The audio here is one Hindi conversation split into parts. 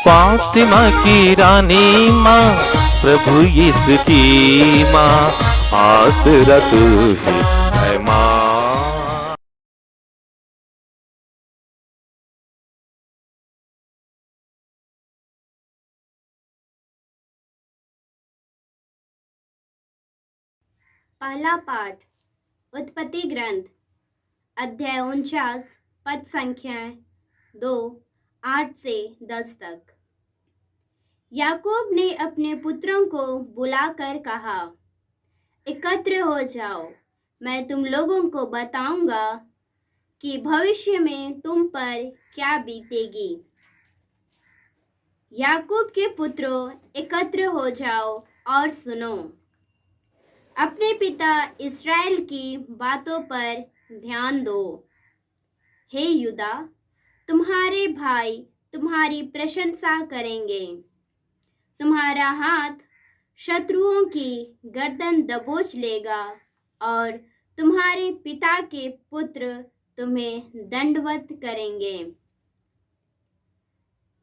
फातिमा की रानी माँ, प्रभु यीशु की माँ, आसरा तू ही है माँ। पहला पाठ उत्पत्ति ग्रंथ अध्याय 49 पद संख्याएं 2, 8 से 10 तक। याकूब ने अपने पुत्रों को बुलाकर कहा, एकत्र हो जाओ, मैं तुम लोगों को बताऊंगा कि भविष्य में तुम पर क्या बीतेगी। याकूब के पुत्रों, एकत्र हो जाओ और सुनो। अपने पिता इस्राएल की बातों पर ध्यान दो। हे यूदा, तुम्हारे भाई तुम्हारी प्रशंसा करेंगे। तुम्हारा हाथ शत्रुओं की गर्दन दबोच लेगा और तुम्हारे पिता के पुत्र तुम्हें दंडवत करेंगे।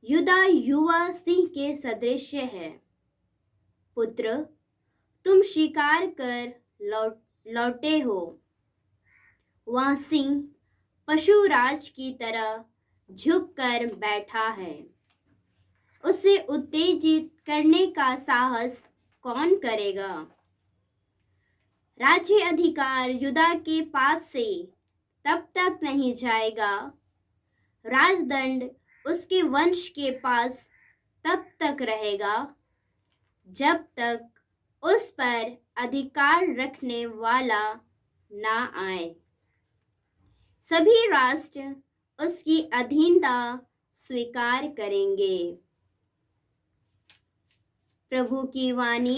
यूदा युवा सिंह के सदृश है। पुत्र, तुम शिकार कर लौटे हो। वह सिंह पशुराज की तरह झुककर बैठा है। उसे उत्तेजित करने का साहस कौन करेगा? राज्य अधिकार यूदा के पास से तब तक नहीं जाएगा, राजदंड उसके वंश के पास तब तक रहेगा, जब तक उस पर अधिकार रखने वाला ना आए। सभी राष्ट्र उसकी अधीनता स्वीकार करेंगे। प्रभु की वाणी।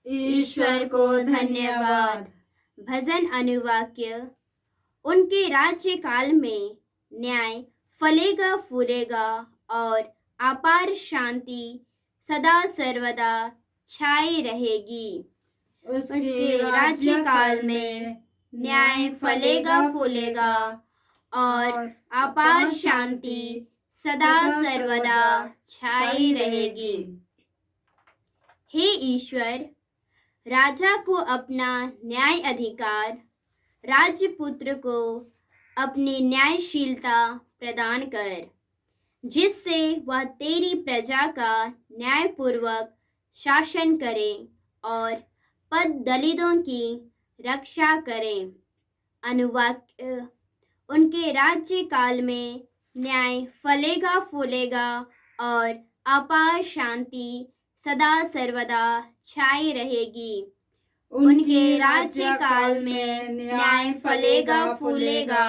ईश्वर को धन्यवाद। भजन अनुवाक्य। उनके राज्य काल में न्याय फलेगा फूलेगा और अपार शांति सदा सर्वदा छाई रहेगी। उसके राज्य काल में न्याय फलेगा फूलेगा और अपार शांति सदा सर्वदा छाई रहेगी। हे ईश्वर, राजा को अपना न्याय अधिकार, राजपुत्र को अपनी न्यायशीलता प्रदान कर, जिससे वह तेरी प्रजा का न्यायपूर्वक शासन करे और पद दलितों की रक्षा करे। अनुवाक्य। उनके राज्य काल में न्याय फलेगा फूलेगा और अपार शांति सदा सर्वदा छाई रहेगी। उनके राज्य काल में न्याय फलेगा फूलेगा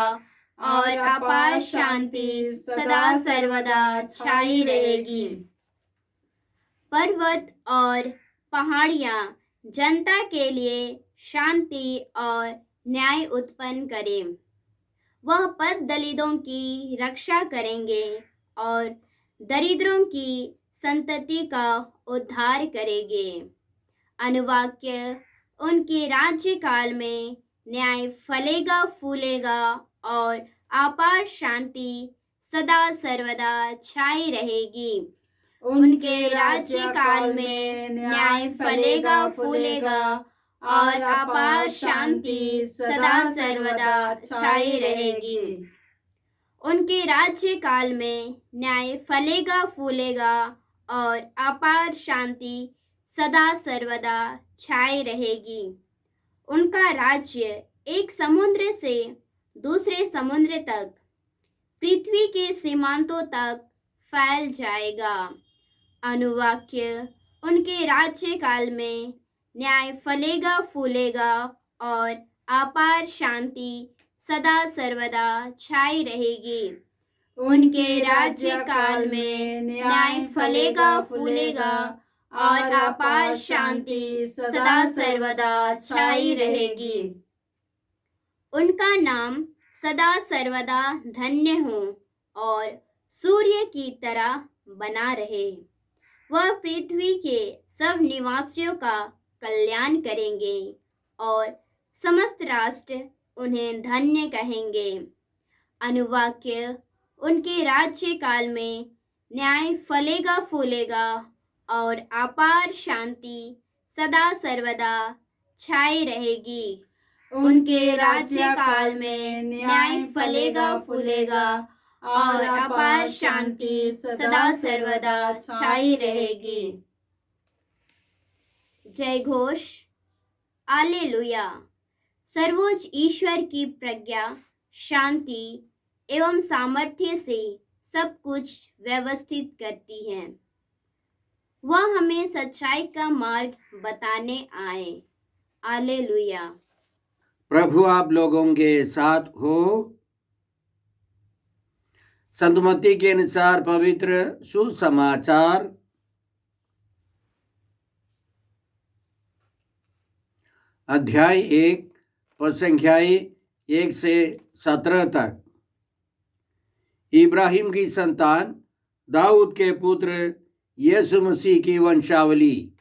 और अपार शांति सदा सर्वदा छाई रहेगी। पर्वत और पहाड़ियाँ जनता के लिए शांति और न्याय उत्पन्न करें। वह पद दलितों की रक्षा करेंगे और दरिद्रों की संतति का उद्धार करेंगे। अनुवाक्य। उनके राज्य काल में न्याय फलेगा फूलेगा और अपार शांति सदा सर्वदा छाई रहेगी। उनके राज्य काल में न्याय फलेगा फूलेगा और अपार शांति सदा सर्वदा छाई रहेगी। उनके राज्य काल में न्याय फलेगा फूलेगा और अपार शांति सदा सर्वदा छाई रहेगी। उनका राज्य एक समुद्र से दूसरे समुद्र तक, पृथ्वी के सीमांतों तक फैल जाएगा। अनुवाक्य। उनके राज्य काल में न्याय फलेगा फूलेगा और अपार शांति सदा सर्वदा छाई रहेगी। उनके राज्य काल में न्याय फलेगा फूलेगा और अपार शांति सदा सर्वदा छाई रहेगी। उनका नाम सदा सर्वदा धन्य हो और सूर्य की तरह बना रहे। वह पृथ्वी के सब निवासियों का कल्याण करेंगे और समस्त राष्ट्र उन्हें धन्य कहेंगे। अनुवाक्य। उनके राज्य काल में न्याय फलेगा फूलेगा और अपार शांति सदा सर्वदा छाई रहेगी। उनके राज्य काल में न्याय फलेगा फूलेगा और अपार शांति सदा सर्वदा छाई रहेगी। जय घोष। हालेलुया। सर्वोच्च ईश्वर की प्रज्ञा शांति एवं सामर्थ्य से सब कुछ व्यवस्थित करती है। वह हमें सच्चाई का मार्ग बताने आए। हालेलुया। प्रभु आप लोगों के साथ हो। संत मत्ती के अनुसार पवित्र सुसमाचार अध्याय 1 पद संख्याएं 1 से 17 तक। इब्राहिम की संतान दाऊद के पुत्र यीशु मसीह की वंशावली।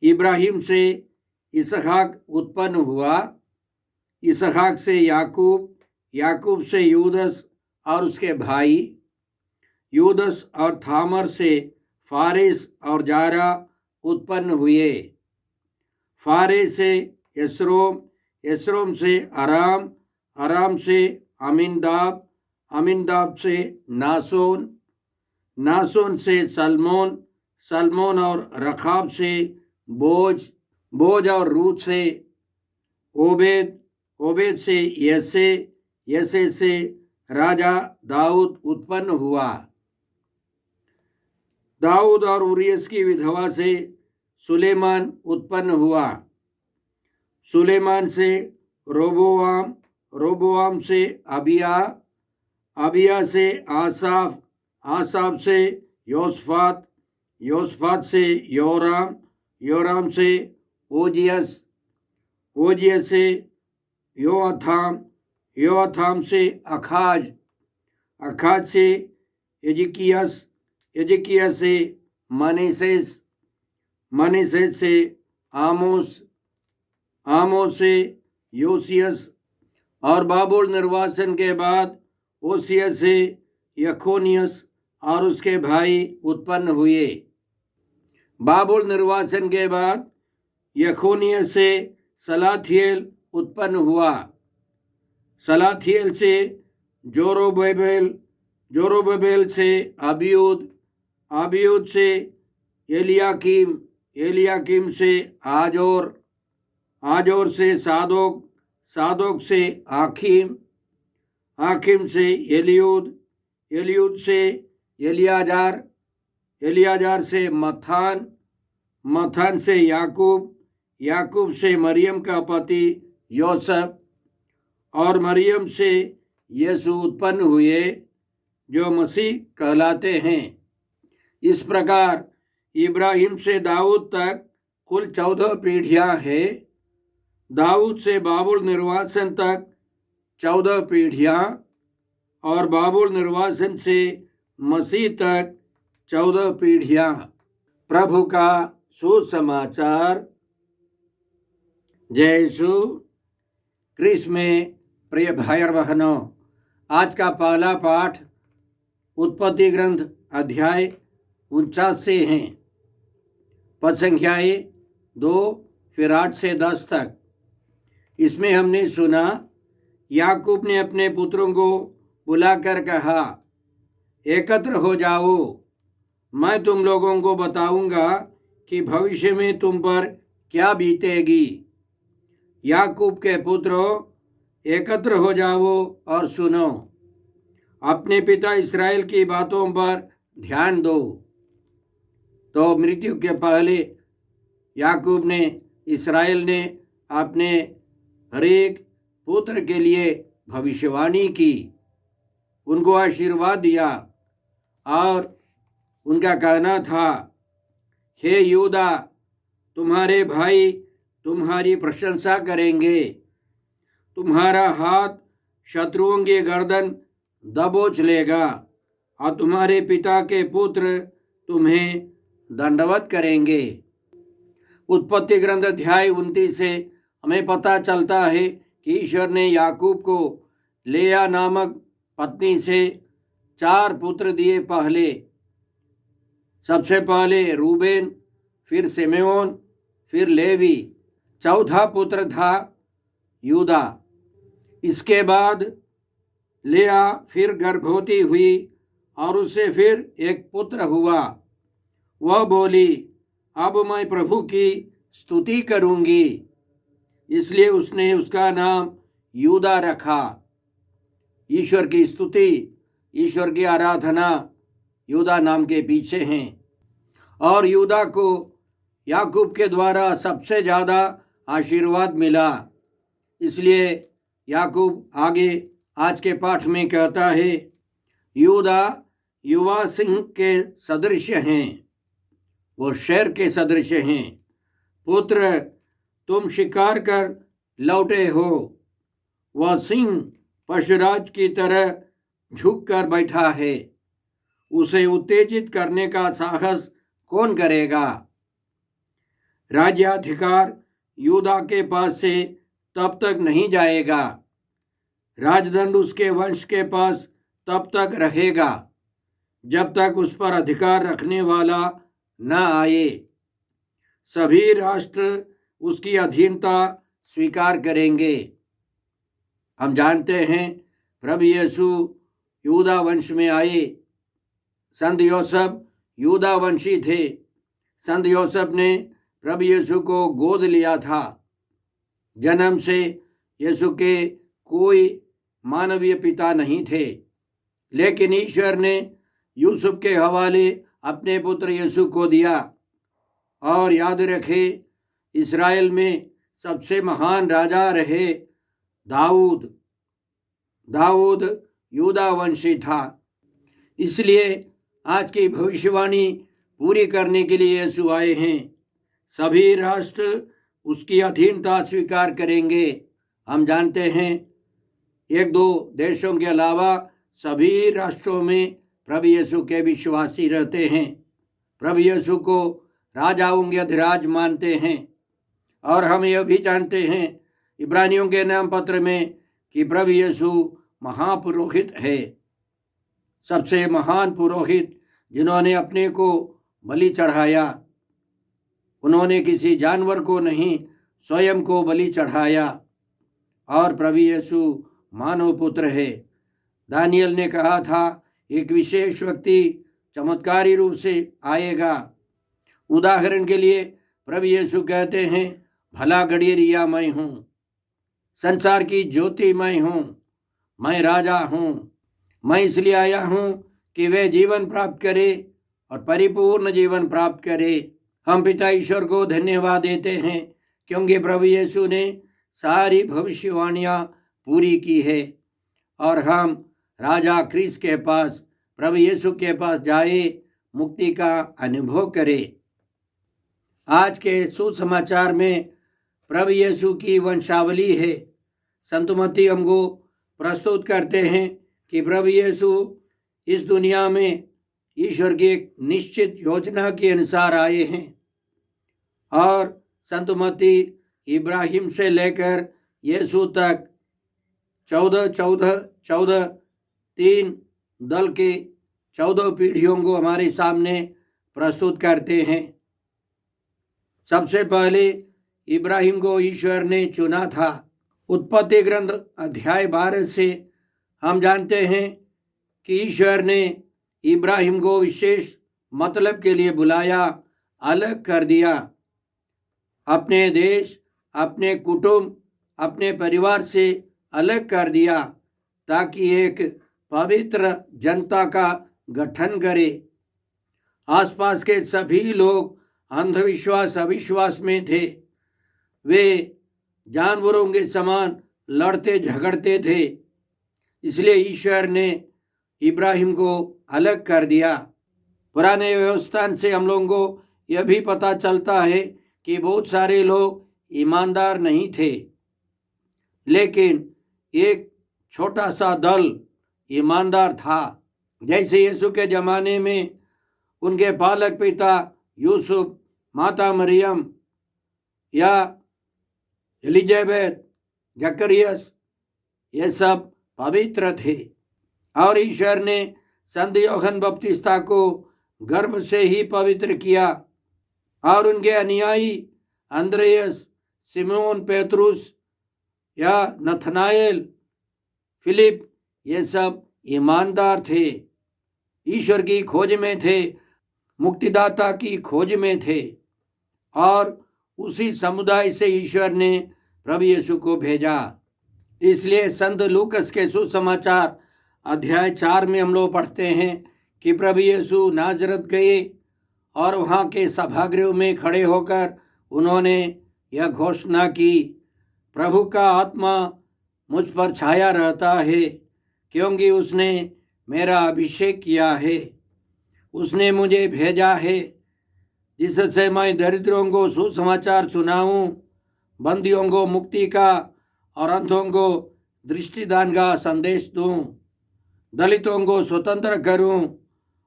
इब्राहिम से इसहाक उत्पन्न हुआ, इसहाक से याकूब, याकूब से यूदस और उसके भाई, यूदस और थामर से फारेस और जारा उत्पन्न हुए। फारेस से यसरोम, यसरोम से अराम, अराम से अमीनदाब, अमीनदाब से नासोन, नासोन से सलमोन, सलमोन और रखाब से बोज, बोज और रूत से ओबेद, ओबेद से यसे, यसे से राजा दाऊद उत्पन्न हुआ। दाऊद और उरियस की विधवा से सुलेमान उत्पन्न हुआ। सुलेमान से रोबोआम, रोबोआम से अबिया, अबिया से आसाफ, आसाफ से योसफात, योसफात से योराम, योराम से ओजियस, ओजियस से योअथाम, योअथाम से अखाज, अखाज से यजिकियस, यजिकियस से मनीसेस, मनीसेस से आमोस, आमोस से योसियस और बाबुल निर्वासन के बाद ओसियस से यखोनियस और उसके भाई उत्पन्न हुए। बाबुल निर्वासन के बाद यखोनियस से सलाथियल उत्पन्न हुआ। सलाथियल से जोरोबेबेल, जोरोबेबेल से अबियूद, अबियूद से एलियाकीम, एलियाकीम से आजोर, आजोर से सादोक, सादोक से आखीम, आखीम से एलियूद, एलियूद से एलियाजार, एलियाजार से मथान, मथान से याकूब, याकूब से मरियम का पति योसेफ और मरियम से यीशु उत्पन्न हुए जो मसीह कहलाते हैं। इस प्रकार इब्राहिम से दाऊद तक कुल 14 पीढ़ियां हैं। दाऊद से बाबुल निर्वासन तक 14 पीढ़ियां और बाबुल निर्वासन से मसीह तक 14 पीढ़ियां। प्रभु का सुसमाचार। जय यीशु क्रिस्त में प्रिय भाई और बहनों, आज का पहला पाठ उत्पत्ति ग्रंथ अध्याय 49 से हैं। पद संख्याएं 2 फिर 8 से 10 तक। इसमें हमने सुना याकूब ने अपने पुत्रों को बुलाकर कहा, एकत्र हो जाओ, मैं तुम लोगों को बताऊंगा कि भविष्य में तुम पर क्या बीतेगी। याकूब के पुत्रों, एकत्र हो जाओ और सुनो, अपने पिता इस्राएल की बातों पर ध्यान दो। तो मृत्यु के पहले याकूब ने, इस्राएल ने अपने हरेक पुत्र के लिए भविष्यवाणी की, उनको आशीर्वाद दिया और उनका कहना था, हे यूदा, तुम्हारे भाई तुम्हारी प्रशंसा करेंगे, तुम्हारा हाथ शत्रुओं की गर्दन दबोच लेगा और तुम्हारे पिता के पुत्र तुम्हें दंडवत करेंगे। उत्पत्ति ग्रंथ अध्याय 29 से हमें पता चलता है कि ईश्वर ने याकूब को लेया नामक पत्नी से 4 पुत्र दिए पहले। सबसे पहले रूबेन, फिर सिमेओन, फिर लेवी। चौथा पुत्र था यूदा। इसके बाद लिया फिर गर्भवती हुई और उससे फिर एक पुत्र हुआ। वह बोली, अब मैं प्रभु की स्तुति करूंगी, इसलिए उसने उसका नाम यूदा रखा। ईश्वर की स्तुति, ईश्वर की आराधना यूदा नाम के पीछे हैं। और यूदा को याकूब के द्वारा सबसे ज़्यादा आशीर्वाद मिला। इसलिए याकूब आगे आज के पाठ में कहता है, यूदा युवा सिंह के सदृश हैं, वो शेर के सदृश हैं। पुत्र, तुम शिकार कर लौटे हो, वह सिंह पशुराज की तरह झुक कर बैठा है। उसे उत्तेजित करने का साहस कौन करेगा? राज्याधिकार यूदा के पास से तब तक नहीं जाएगा, राजदंड उसके वंश के पास तब तक रहेगा जब तक उस पर अधिकार रखने वाला न आए। सभी राष्ट्र उसकी अधीनता स्वीकार करेंगे। हम जानते हैं प्रभु यीशु यूदा वंश में आए। संत योसेफ यूदा वंशी थे। संत योसेफ ने प्रभु यीशु को गोद लिया था। जन्म से यीशु के कोई मानवीय पिता नहीं थे, लेकिन ईश्वर ने यूसुफ के हवाले अपने पुत्र यीशु को दिया। और याद रखें, इस्राएल में सबसे महान राजा रहे दाऊद। दाऊद यूदा वंशी था। इसलिए आज की भविष्यवाणी पूरी करने के लिए यीशु आए हैं। सभी राष्ट्र उसकी अधीनता स्वीकार करेंगे। हम जानते हैं 1-2 देशों के अलावा सभी राष्ट्रों में प्रभु यीशु के विश्वासी रहते हैं। प्रभु यीशु को राजाओं के अधिराज मानते हैं। और हम यह भी जानते हैं इब्रानियों के नाम पत्र में कि प्रभु यीशु महापुरोहित है, सबसे महान पुरोहित, जिन्होंने अपने को बलि चढ़ाया। उन्होंने किसी जानवर को नहीं, स्वयं को बलि चढ़ाया। और प्रभु यीशु मानव पुत्र है। दानियल ने कहा था, एक विशेष व्यक्ति चमत्कारी रूप से आएगा। उदाहरण के लिए प्रभु यीशु कहते हैं, भला गड़ेरिया मैं हूँ, संसार की ज्योति मैं हूँ, मैं राजा हूँ। मैं इसलिए आया हूँ कि वे जीवन प्राप्त करे और परिपूर्ण जीवन प्राप्त करे। हम पिता ईश्वर को धन्यवाद देते हैं क्योंकि प्रभु यीशु ने सारी भविष्यवाणियाँ पूरी की है। और हम राजा क्रिस के पास, प्रभु यीशु के पास जाए, मुक्ति का अनुभव करें। आज के सुसमाचार में प्रभु यीशु की वंशावली है। संत मत्ती हमको प्रस्तुत करते हैं कि प्रभु यीशु इस दुनिया में ईश्वर की एक निश्चित योजना के अनुसार आए हैं। और संत मत्ती इब्राहिम से लेकर यीशु तक 14 3 दल के 14 पीढ़ियों को हमारे सामने प्रस्तुत करते हैं। सबसे पहले इब्राहिम को ईश्वर ने चुना था। उत्पत्ति ग्रंथ अध्याय 12 से हम जानते हैं कि ईश्वर ने इब्राहिम को विशेष मतलब के लिए बुलाया, अलग कर दिया। अपने देश, अपने कुटुंब, अपने परिवार से अलग कर दिया ताकि एक पवित्र जनता का गठन करे। आसपास के सभी लोग अंधविश्वास, अविश्वास में थे। वे जानवरों के समान लड़ते झगड़ते थे। इसलिए ईश्वर ने इब्राहिम को अलग कर दिया। पुराने व्यवस्था से हम लोगों को यह भी पता चलता है कि बहुत सारे लोग ईमानदार नहीं थे, लेकिन एक छोटा सा दल ईमानदार था। जैसे यीशु के ज़माने में उनके पालक पिता यूसुफ, माता मरियम या एलिजाबेथ, जकरियस, ये सब पवित्र थे। और ईश्वर ने संत यूहन्ना बपतिस्ता को गर्भ से ही पवित्र किया और उनके अनुयायी अंद्रेयस, सिमोन पेत्रुस या नथनाएल, फिलिप, ये सब ईमानदार थे, ईश्वर की खोज में थे, मुक्तिदाता की खोज में थे और उसी समुदाय से ईश्वर ने प्रभु यीशु को भेजा। इसलिए संत लूकस के सुसमाचार अध्याय 4 में हम लोग पढ़ते हैं कि प्रभु यीशु नाजरत गए और वहाँ के सभागृह में खड़े होकर उन्होंने यह घोषणा की, प्रभु का आत्मा मुझ पर छाया रहता है, क्योंकि उसने मेरा अभिषेक किया है, उसने मुझे भेजा है जिससे मैं दरिद्रों को सुसमाचार सुनाऊं, बंदियों को मुक्ति का और अंधों को दृष्टिदान का संदेश दूं, दलितों को स्वतंत्र करूं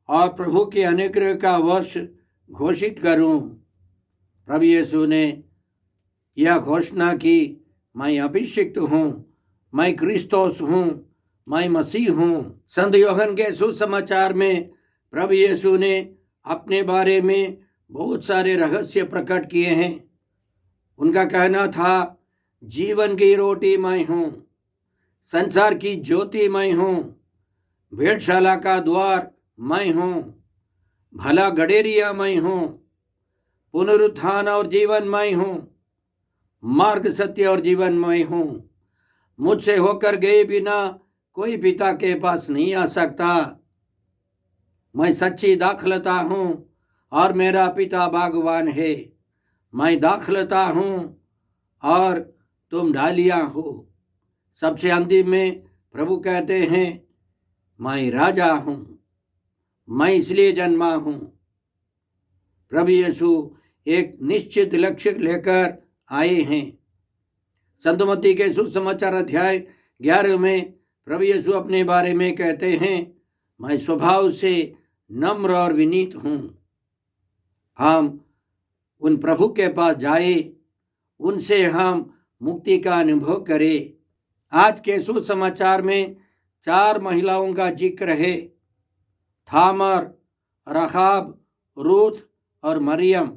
और प्रभु के अनुग्रह का वर्ष घोषित करूं। प्रभु यीशु ने यह घोषणा की, मैं अभिषिक्त हूँ, मैं क्रिस्तोस हूँ, मैं मसीह हूँ। संत यूहन्ना के सुसमाचार में प्रभु यीशु ने अपने बारे में बहुत सारे रहस्य प्रकट किए हैं। उनका कहना था, जीवन की रोटी मैं हूँ, संसार की ज्योति मैं हूँ, भेड़शाला का द्वार मैं हूँ, भला गडेरिया मैं हूँ, पुनरुत्थान और जीवन मैं हूँ, मार्ग, सत्य और जीवन मैं हूँ। मुझसे होकर गए बिना कोई पिता के पास नहीं आ सकता। मैं सच्ची दाखलता हूँ और मेरा पिता बागवान है। मैं दाखलता हूँ और तुम डालियाँ हो। सबसे अंतिम में प्रभु कहते हैं, मैं राजा हूँ, मैं इसलिए जन्मा हूँ। प्रभु यीशु एक निश्चित लक्ष्य लेकर आए हैं। संत मत्ती के सुसमाचार अध्याय 11 में प्रभु यीशु अपने बारे में कहते हैं, मैं स्वभाव से नम्र और विनीत हूँ। हम उन प्रभु के पास जाए, उनसे हम मुक्ति का अनुभव करें। आज के सुसमाचार में 4 महिलाओं का जिक्र है, थामर, रहाब, रूत और मरियम।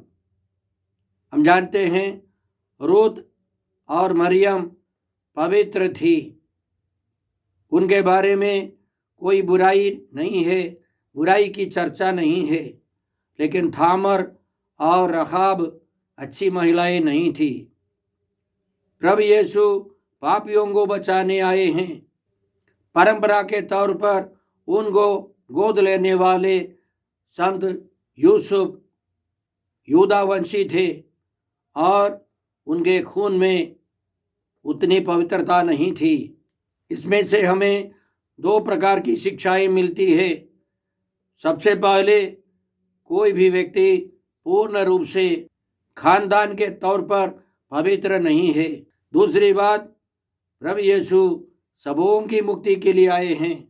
हम जानते हैं रूत और मरियम पवित्र थी, उनके बारे में कोई बुराई नहीं है, बुराई की चर्चा नहीं है। लेकिन थामर और रहाब अच्छी महिलाएं नहीं थी। प्रभु यीशु पापियों को बचाने आए हैं। परंपरा के तौर पर उनको गोद लेने वाले संत यूसुफ यूदा वंशी थे और उनके खून में उतनी पवित्रता नहीं थी। इसमें से हमें 2 प्रकार की शिक्षाएं मिलती है। सबसे पहले, कोई भी व्यक्ति पूर्ण रूप से खानदान के तौर पर पवित्र नहीं है। दूसरी बात, प्रभु यीशु सबों की मुक्ति के लिए आए हैं।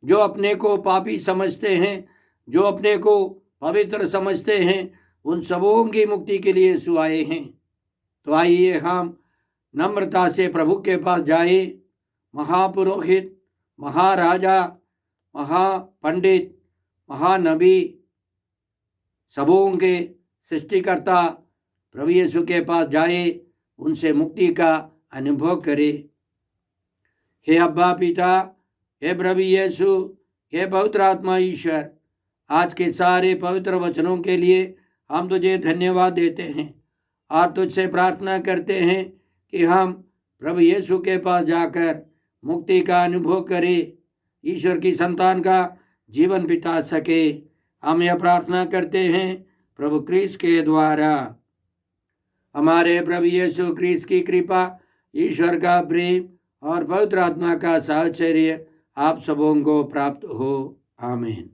जो अपने को पापी समझते हैं, जो अपने को पवित्र समझते हैं, उन सबों की मुक्ति के लिए यीशु आए हैं। तो आइए हम नम्रता से प्रभु के पास जाए। महापुरोहित, महाराजा, महापंडित, महानबी, सबों के सृष्टिकर्ता प्रभु यीशु के पास जाए, उनसे मुक्ति का अनुभव करे। हे अब्बा पिता, हे प्रभु यीशु, हे पवित्र आत्मा ईश्वर, आज के सारे पवित्र वचनों के लिए हम तुझे धन्यवाद देते हैं और तुझसे प्रार्थना करते हैं कि हम प्रभु यीशु के पास जाकर मुक्ति का अनुभव करें, ईश्वर की संतान का जीवन बिता सके। हम यह प्रार्थना करते हैं प्रभु क्रिस्त के द्वारा। हमारे प्रभु यीशु क्रिस्त की कृपा, ईश्वर का प्रेम और पवित्र आत्मा का साहचर्य आप सबों को प्राप्त हो। आमीन।